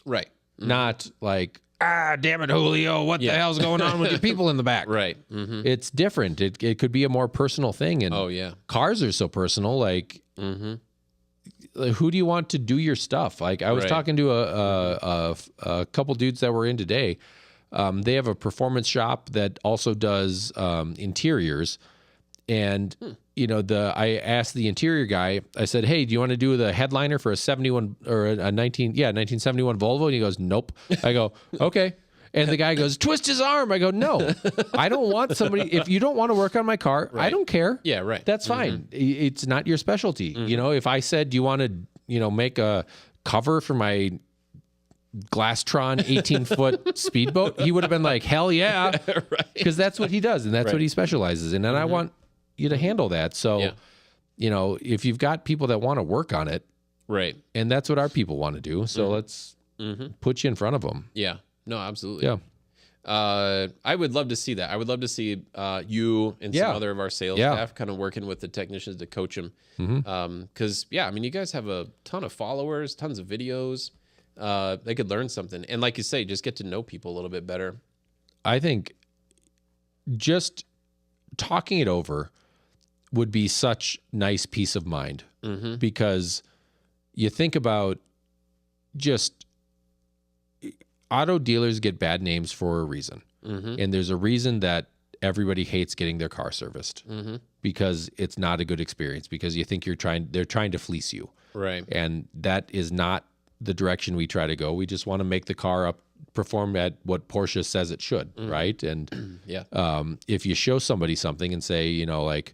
Right. Not like, damn it, Julio, what the hell's going on with your people in the back? Right. It's different. It could be a more personal thing. And Oh, yeah. cars are so personal. Like, who do you want to do your stuff? Like, I was Right. talking to a couple dudes that were in today. They have a performance shop that also does interiors. And, I asked the interior guy, I said, "Hey, do you want to do the headliner for a 71 or a 1971 Volvo?" And he goes, "Nope." I go, "Okay." And the guy goes, "Twist his arm." I go, "No, I don't want somebody, if you don't want to work on my car, I don't care. Yeah, right. That's fine. It's not your specialty. If I said, "Do you want to, make a cover for my Glastron 18-foot speedboat?" He would have been like, "Hell yeah." Because that's what he does, and that's what he specializes in. And I want you to handle that. So, if you've got people that want to work on it, Right. and that's what our people want to do, so let's put you in front of them. Yeah. No, absolutely. Yeah. I would love to see that. I would love to see you and some other of our sales staff kind of working with the technicians to coach them. Because, you guys have a ton of followers, tons of videos. They could learn something. And like you say, just get to know people a little bit better. I think just talking it over would be such nice peace of mind, because you think about just auto dealers get bad names for a reason. And there's a reason that everybody hates getting their car serviced, because it's not a good experience, because you think they're trying to fleece you. Right. And that is not the direction we try to go. We just want to make the car perform at what Porsche says it should, right? And if you show somebody something and say, like,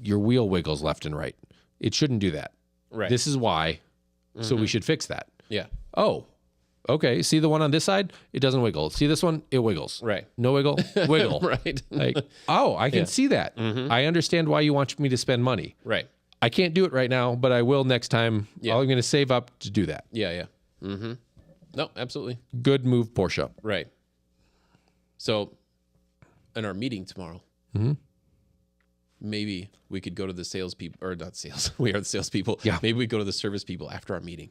your wheel wiggles left and right, it shouldn't do that. Right. This is why, so we should fix that. Yeah. Oh, okay. See the one on this side? It doesn't wiggle. See this one? It wiggles. Right. No wiggle? Wiggle. Right. Like, oh, I can see that. I understand why you want me to spend money. Right. I can't do it right now, but I will next time. I'm going to save up to do that. Yeah. No, absolutely. Good move, Porsche. Right. So, in our meeting tomorrow, maybe we could go to the salespeople, or not sales. We are the salespeople. Yeah. Maybe we go to the service people after our meeting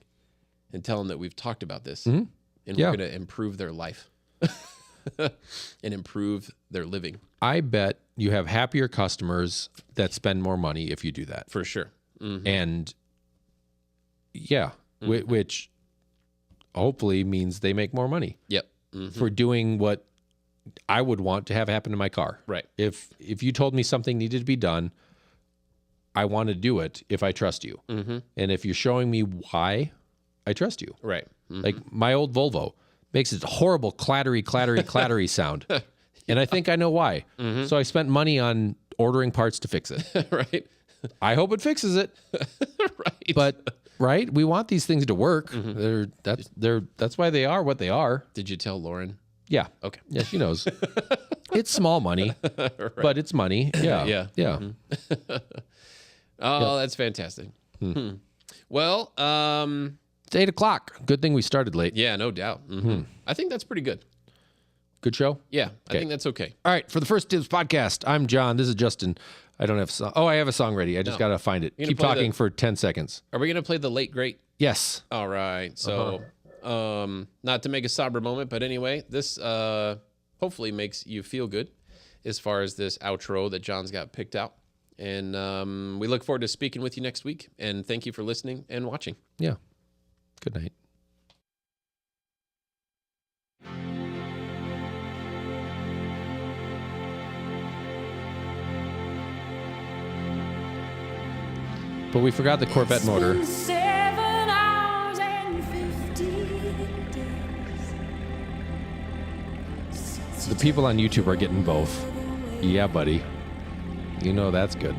and tell them that we've talked about this, and we're going to improve their life and improve their living. I bet you have happier customers that spend more money if you do that. For sure. And which hopefully means they make more money. Yep. For doing what I would want to have happen to my car. Right. If you told me something needed to be done, I want to do it if I trust you. And if you're showing me why, I trust you. Right. Like my old Volvo makes this horrible clattery sound. And I think I know why. So I spent money on ordering parts to fix it. Right. I hope it fixes it. Right. But right, we want these things to work. That's why they are what they are. Did you tell Lauren? Yeah. Okay. Yeah, she knows. It's small money, but it's money. Yeah. Yeah. Oh, that's fantastic. Well, It's 8:00. Good thing we started late. yeah, no doubt. I think that's pretty good. Good show. Yeah, I think that's okay. All right, for the First Dibs podcast, I'm John. This is Justin. I don't have a song. Oh, I have a song ready. I just got to find it. Keep talking for 10 seconds. Are we going to play the late great? Yes. All right. So, not to make a somber moment, but anyway, this hopefully makes you feel good as far as this outro that John's got picked out. And we look forward to speaking with you next week. And thank you for listening and watching. Yeah. Good night. But we forgot the Corvette motor. 7 hours and 50 days. The people on YouTube are getting both. Yeah, buddy. You know that's good.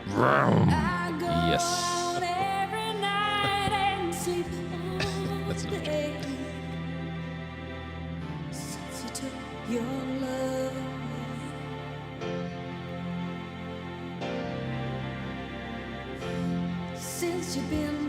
Vroom. Yes. Every night and sleep That's enough, John. since you took your love. Since you've been